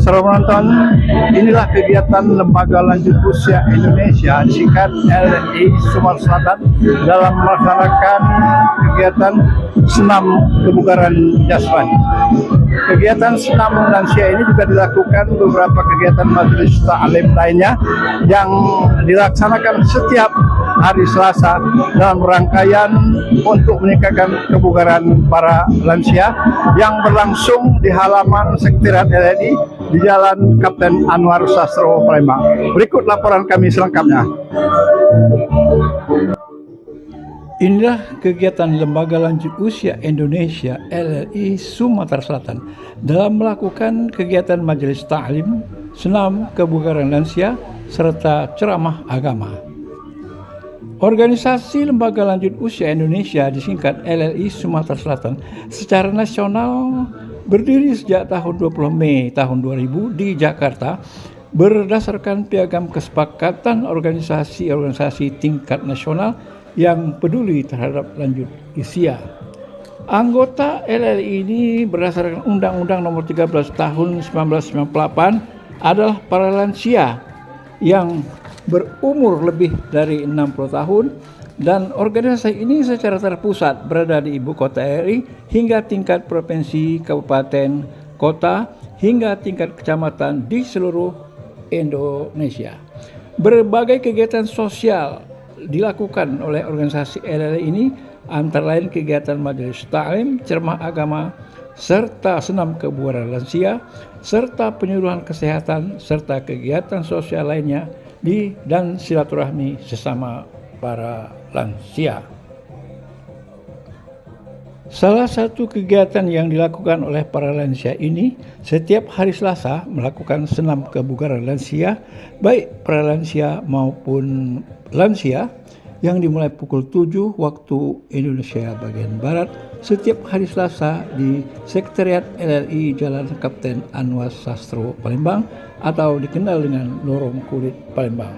Selamat menonton. Inilah kegiatan Lembaga Lanjut Usia Indonesia, disingkat LLI Sumatera Selatan, dalam melaksanakan kegiatan senam kebugaran jasmani. Kegiatan senam lansia ini juga dilakukan beberapa kegiatan majelis ta'lim lainnya yang dilaksanakan setiap hari Selasa dalam rangkaian untuk meningkatkan kebugaran para lansia yang berlangsung di halaman Sekretariat LNI di Jalan Kapten Anwar Sastro, Palembang. Berikut laporan kami selengkapnya. Inilah kegiatan Lembaga Lanjut Usia Indonesia LLI Sumatera Selatan dalam melakukan kegiatan majelis ta'lim, senam kebugaran lansia, serta ceramah agama. Organisasi Lembaga Lanjut Usia Indonesia, disingkat LLI Sumatera Selatan, secara nasional berdiri sejak tahun 20 Mei tahun 2000 di Jakarta berdasarkan piagam kesepakatan organisasi-organisasi tingkat nasional yang peduli terhadap lanjut usia. Anggota LLI ini berdasarkan Undang-Undang Nomor 13 Tahun 1998 adalah para lansia yang berumur lebih dari 60 tahun, dan organisasi ini secara terpusat berada di ibu kota RI hingga tingkat provinsi, kabupaten, kota, hingga tingkat kecamatan di seluruh Indonesia. Berbagai kegiatan sosial dilakukan oleh organisasi LLI ini, antara lain kegiatan majelis ta'lim, ceramah agama, serta senam kebugaran lansia, serta penyuluhan kesehatan, serta kegiatan sosial lainnya dan silaturahmi sesama para lansia. Salah satu kegiatan yang dilakukan oleh para lansia ini, setiap hari Selasa melakukan senam kebugaran lansia, baik para lansia maupun lansia, yang dimulai pukul 7 waktu Indonesia bagian Barat setiap hari Selasa di Sekretariat LLI Jalan Kapten Anwar Sastro, Palembang, atau dikenal dengan Lorong Kulit Palembang.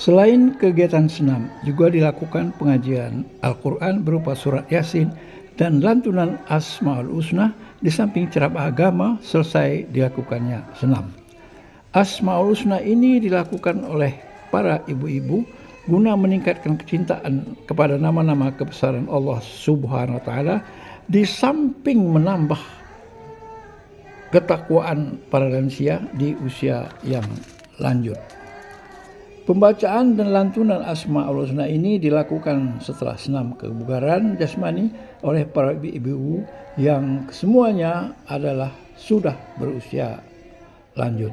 Selain kegiatan senam, juga dilakukan pengajian Al-Quran berupa surat Yasin dan lantunan Asmaul Husna di samping ceramah agama selesai dilakukannya senam. Asmaul Husna ini dilakukan oleh para ibu-ibu guna meningkatkan kecintaan kepada nama-nama kebesaran Allah Subhanahu wa taala, di samping menambah ketakwaan para lansia di usia yang lanjut. Pembacaan dan lantunan Asmaul Husna ini dilakukan setelah senam kebugaran jasmani oleh para ibu-ibu yang semuanya adalah sudah berusia lanjut.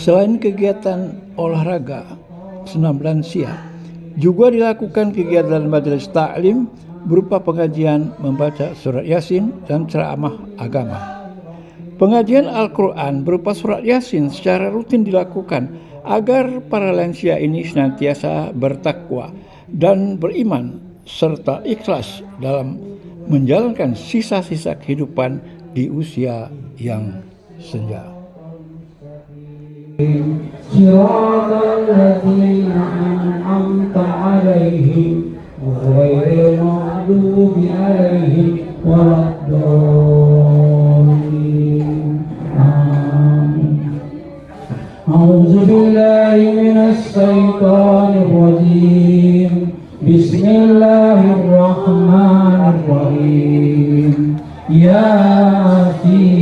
Selain kegiatan olahraga senam lansia, juga dilakukan kegiatan majelis taklim berupa pengajian membaca surat Yasin dan ceramah agama. Pengajian Al-Quran berupa surat Yasin secara rutin dilakukan agar para lansia ini senantiasa bertakwa dan beriman serta ikhlas dalam menjalankan sisa-sisa kehidupan di usia yang senja. صراط الذين أنعمت عليهم غير المغضوب عليهم ولا الضالين آمين. أعوذ بالله من الشيطان الرجيم بسم الله الرحمن الرحيم ياسين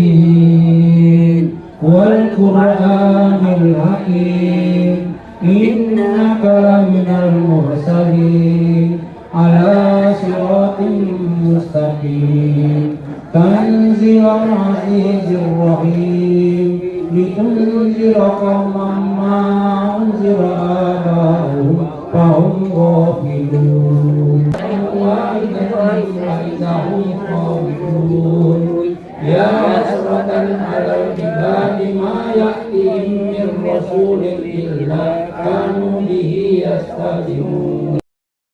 والقرآن الحكيم إنك لمن المرسلين على صراط مستقيم تنزيل العزيز الرحيم لتنذر قوما ما أنذر آباؤهم فهم غافلون فإذا هم خامدون يا حسرة على العباد ما يأتيهم من رسول إلا كانوا به يستهزئون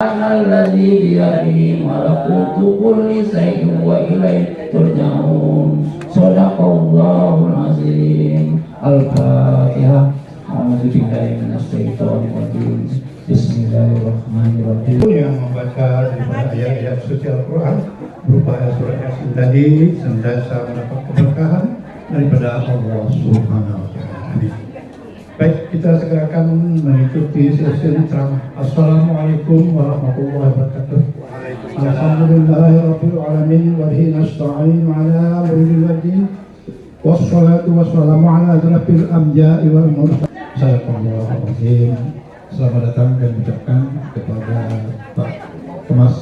الذي بيده ملكوت كل شيء وإليه ترجعون صدق الله العظيم. الفاتحة. أعوذ بالله من الشيطان الرجيم. Bismillahirrahmanirrahim. Yang membaca ayat-ayat suci Al-Quran berupa surat Yasin tadi senantiasa mendapat keberkahan daripada Allah Subhanahu wa Ta'ala. Amin. Baik, kita segera akan mengikuti sesi ceramah. Assalamualaikum warahmatullahi wabarakatuh. Alhamdulillahirabbil alamin wa bihi nasta'in ala amril waddin. Wassalatu wassalamu ala asyrafil anbiya'i wal mursalin. Assalamualaikum. Selamat datang dan ucapkan kepada Pak Kemas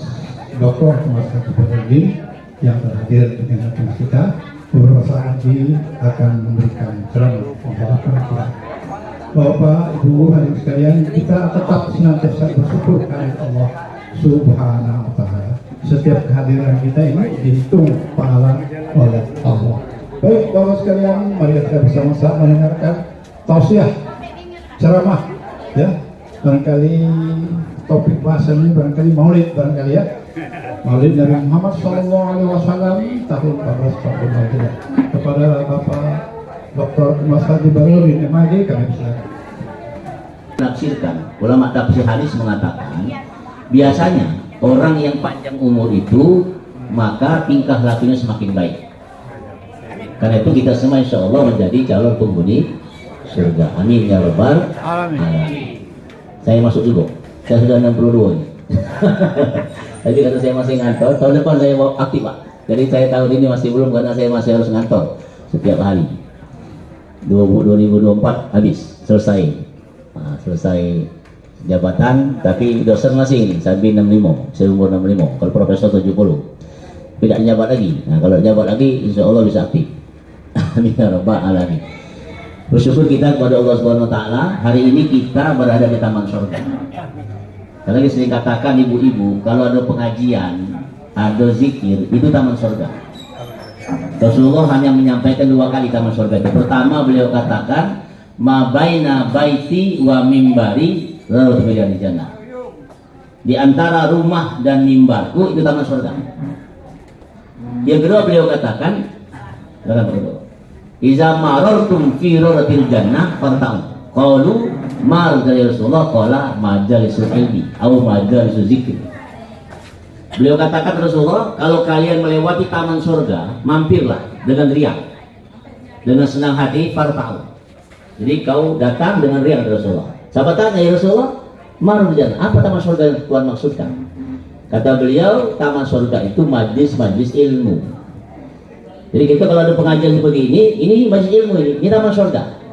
Dr. Kemas Haji yang terhadir dengan kita. Beberapa saat lagi akan memberikan ceramah. Bapak, Ibu, hadirin sekalian, kita tetap senantiasa bersyukur kepada Allah Subhanahu wa Ta'ala. Setiap kehadiran kita ini dihitung pahala oleh Allah. Baik, Bapak sekalian, mari kita bersama-sama mendengarkan tausiah ceramah, ya. Barangkali topik bahasannya barangkali maulid, barangkali ya. Maulid Nabi Muhammad SAW tahun 1443. Kepada Bapak Dr. Kemas Haji Bahrudin MAG kami silakan. Tafsirkan, ulama tafsir hadis mengatakan biasanya orang yang panjang umur itu maka tingkah lakunya semakin baik. Karena itu kita semua insya Allah menjadi calon penghuni surga. Amin ya rabbal alamin. Saya masuk juga. Saya sudah 62 ini. Tadi kata saya masih ngantor. Tahun depan saya mau aktif Pak. Jadi saya tahun ini masih belum karena saya masih harus ngantor setiap hari. 2024 habis selesai. Nah, selesai jabatan, tapi dosen masih ini sampai 65, saya umur 65. Kalau profesor 70, tidak jabat lagi. Nah kalau jabat lagi, insya Allah bisa aktif. Amin ya rabbal alamin. Bersyukur kita kepada Allah Subhanahu Wa Taala. Hari ini kita berada di taman surga. Karena kita sering katakan ibu-ibu, kalau ada pengajian, ada zikir, itu taman surga. Rasulullah hanya menyampaikan 2 kali taman surga itu. Pertama beliau katakan, ma baina baiti wa mimbari rawdatun minal jannah. Di antara rumah dan mimbarku itu taman surga. Yang kedua beliau katakan, iza marartum fi rawdatil jannah farta'u. Qalu ma ya Rasulullah, qala majalisul ilmi atau majalisul zikir. Beliau katakan Rasulullah, kalau kalian melewati taman surga, mampirlah dengan riang, dengan senang hati, farta'u. Jadi kau datang dengan riang Rasulullah. Sahabat tanya, ya Rasulullah, marjan, apa taman surga yang Tuhan maksudkan? Kata beliau, taman surga itu majlis-majlis ilmu. Jadi kita kalau ada pengajian seperti ini majlis ilmu ini taman surga.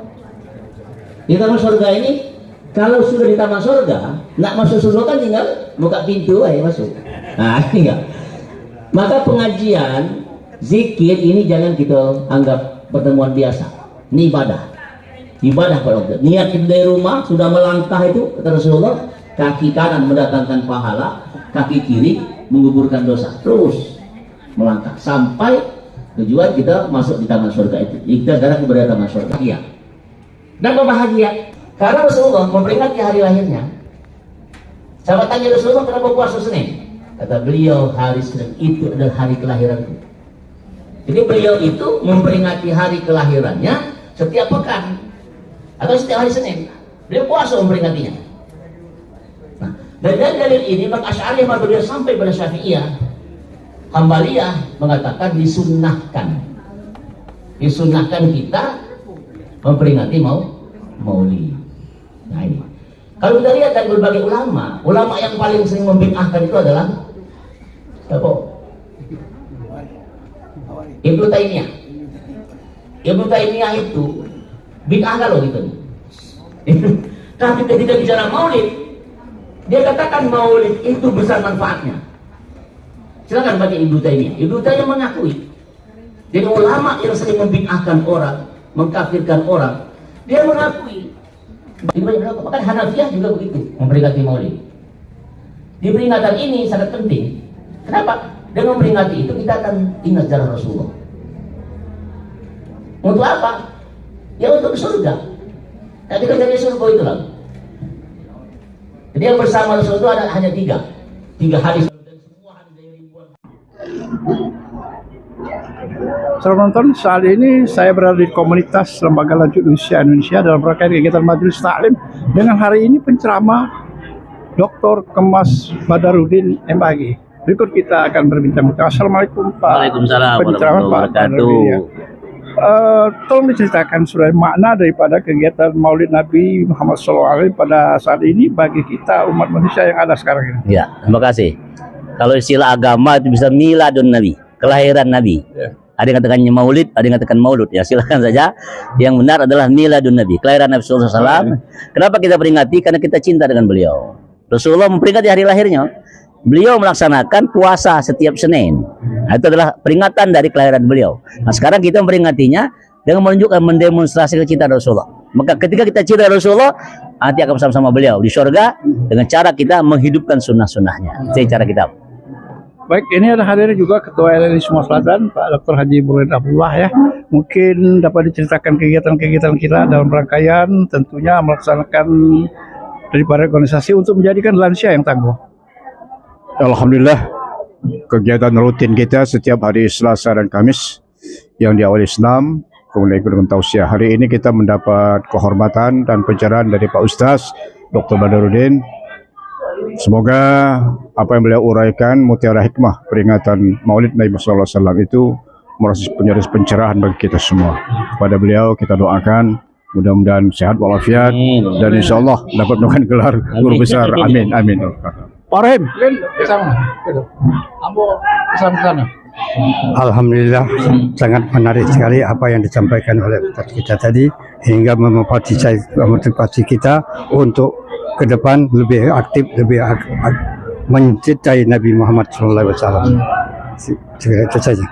Di taman surga ini, kalau sudah di taman surga, nak masuk surga kan tinggal buka pintu aja masuk. Nah, enggak. Maka pengajian, zikir ini jangan kita anggap pertemuan biasa. Ini ibadah. Ibadah kalau niat dari rumah sudah melangkah itu kata Rasulullah, kaki kanan mendatangkan pahala, kaki kiri menggugurkan dosa. Terus melangkah sampai tujuan kita masuk di taman surga itu. Kita sekarang kepada taman surga. Iya. Dan berbahagia karena Rasulullah memperingati hari lahirnya. Sahabat tanya Rasulullah, kenapa puasa Senin? Kata beliau, hari Senin itu adalah hari kelahiranku. Jadi beliau itu memperingati hari kelahirannya setiap pekan atau setiap hari Senin. Beliau puasa memperingatinya. Nah, dan dari dalil ini maka Asy'ariyah Maturidiyah sampai pada Syafi'iyah, Hambaliyah mengatakan disunnahkan kita memperingati maulid. Nah ini. Kalau kita lihat dari berbagai ulama yang paling sering membid'ahkan itu adalah siapa? Ibnu Taimiyah. Ibnu Taimiyah itu bid'ah kalau gitu. Tapi ketika bicara maulid, dia katakan maulid itu besar manfaatnya. Silakan baca Ibnu Taimiyah. Ibnu Taimiyah mengakui. Jadi ulama yang sering membid'ahkan orang, mengkafirkan orang, dia mengakui. Bahkan Hanafiyah juga begitu memperingati maulid. Di peringatan ini sangat penting. Kenapa? Dengan memperingati itu kita akan ingat jalan Rasulullah. Untuk apa? Ya untuk surga. Tapi kita jadi surga itu lah. Jadi yang bersama Rasulullah ada hanya tiga hadis. Saudara penonton, saat ini saya berada di komunitas Lembaga Lanjut Usia Indonesia dalam rangkaian kegiatan Majelis Taklim dengan hari ini penceramah Dr. Kemas Bahrudin MAG. Berikut kita akan berbincang. Assalamualaikum Pak. Waalaikumsalam penceramah Pak warahmatullahi wabarakatuh. Tolong diceritakan sebenarnya makna daripada kegiatan Maulid Nabi Muhammad SAW pada saat ini bagi kita umat manusia yang ada sekarang ini. Ya, terima kasih. Kalau istilah agama itu bisa miladun Nabi, kelahiran Nabi. Ya. Ada yang katakannya maulid, ada yang katakan maulud. Ya silakan saja. Yang benar adalah miladun Nabi, kelahiran Nabi SAW. Kenapa kita peringati? Karena kita cinta dengan beliau. Rasulullah memperingati hari lahirnya. Beliau melaksanakan puasa setiap Senin. Nah, itu adalah peringatan dari kelahiran beliau. Nah, sekarang kita memperingatinya dengan menunjukkan mendemonstrasi kecintaan Rasulullah. Maka ketika kita cinta Rasulullah, nanti akan bersama-sama beliau di surga dengan cara kita menghidupkan sunnah-sunnahnya. Itu cara kita. Baik, ini ada hadir juga Ketua LLI Sumatera Selatan, Pak Dr. Haji Burhan Abdullah ya. Mungkin dapat diceritakan kegiatan-kegiatan kita dalam rangkaian tentunya melaksanakan daripada organisasi untuk menjadikan lansia yang tangguh. Alhamdulillah, kegiatan rutin kita setiap hari Selasa dan Kamis yang diawali senam, kemudian dengan tausiah. Hari ini kita mendapat kehormatan dan pencerahan dari Pak Ustaz Dr. Badarudin. Semoga apa yang beliau uraikan mutiara hikmah peringatan Maulid Nabi Muhammad SAW itu menjadi pencerahan bagi kita semua. Pada beliau kita doakan mudah-mudahan sehat walafiat dan insya Allah dapat menemukan gelar guru besar. Amin. Amin. Pak Rahim, mungkin ke sana. Ambo ke sana. Alhamdulillah, sangat menarik sekali apa yang disampaikan oleh Ustaz kita tadi, hingga memotivasi kita untuk ke depan lebih aktif, lebih mencintai Nabi Muhammad SAW. Itu saja.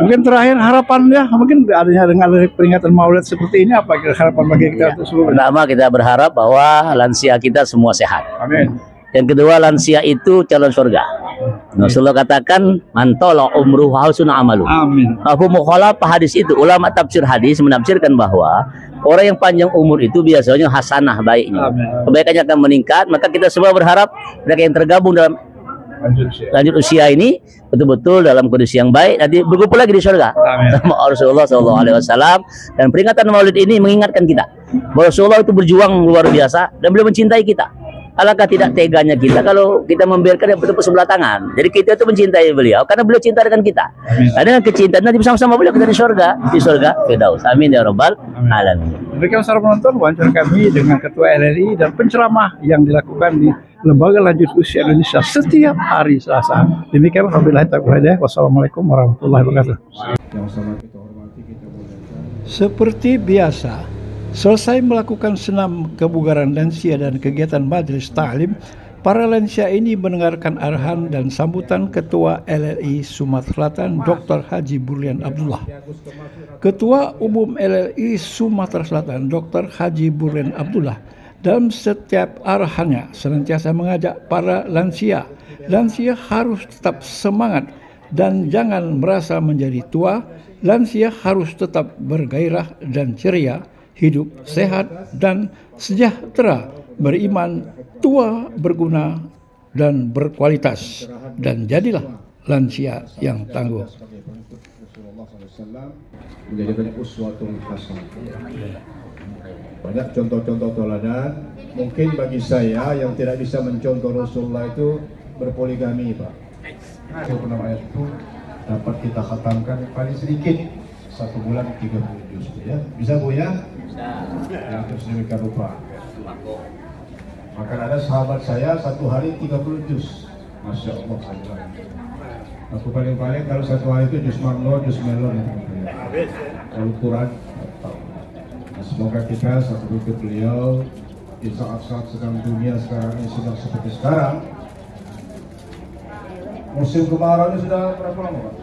Mungkin terakhir harapan ya, mungkin adanya dengan peringatan Maulid seperti ini apa kira harapan bagi kita untuk seluruh. Pertama, kita berharap bahwa lansia kita semua sehat. Amin. Yang kedua, lansia itu calon surga. Rasulullah katakan, mantola umruhu hausuna amalu. Amin. Mukhalafah hadis itu, ulama tafsir hadis menafsirkan bahwa orang yang panjang umur itu biasanya hasanah baiknya. Amin. Kebaikannya akan meningkat, maka kita semua berharap mereka yang tergabung dalam lanjut usia ini betul-betul dalam kondisi yang baik, nanti berkumpul lagi di surga. Sama Rasulullah SAW. Dan peringatan Maulid ini mengingatkan kita bahwa Rasulullah itu berjuang luar biasa dan beliau mencintai kita. Alangkah tidak teganya kita kalau kita membiarkan dia bertepuk sebelah tangan. Jadi kita itu mencintai beliau karena beliau cinta dengan kita. Nah, dengan kecintaan nanti bersama-sama beliau kita di surga Firdaus. Amin ya rabbal alamin. Demikian saudara penonton, wawancara kami dengan Ketua LLI dan penceramah yang dilakukan di Lembaga Lanjut Usia Indonesia setiap hari Selasa. Demikian wabillahi taufiq. Wassalamualaikum warahmatullahi wabarakatuh. Seperti biasa, selesai melakukan senam kebugaran lansia dan kegiatan majelis ta'lim, para lansia ini mendengarkan arahan dan sambutan Ketua LLI Sumatera Selatan Dr. Haji Burhan Abdullah. Ketua Umum LLI Sumatera Selatan Dr. Haji Burhan Abdullah dalam setiap arahannya senantiasa mengajak para lansia harus tetap semangat dan jangan merasa menjadi tua. Lansia harus tetap bergairah dan ceria, hidup sehat dan sejahtera, beriman, tua, berguna, dan berkualitas. Dan jadilah lansia yang tangguh. Menjadikan uswatun hasanah. Banyak contoh-contoh teladan. Mungkin bagi saya yang tidak bisa mencontoh Rasulullah itu berpoligami, Pak. Itu ayat itu dapat kita khatamkan paling sedikit 1 bulan 30 juz ya. Bisa Bu ya? Bisa. Ya, terus demikian rupa. Maka ada sahabat saya 1 hari 30 juz. Masya Allah saya. Aku paling-paling kalau 1 hari itu juz mango, juz melon. Kalau Quran. Nah, semoga kita satu ikut beliau di saat-saat sedang dunia sekarang ini sedang seperti sekarang. Musim kemarau ini sudah berapa lama, Pak?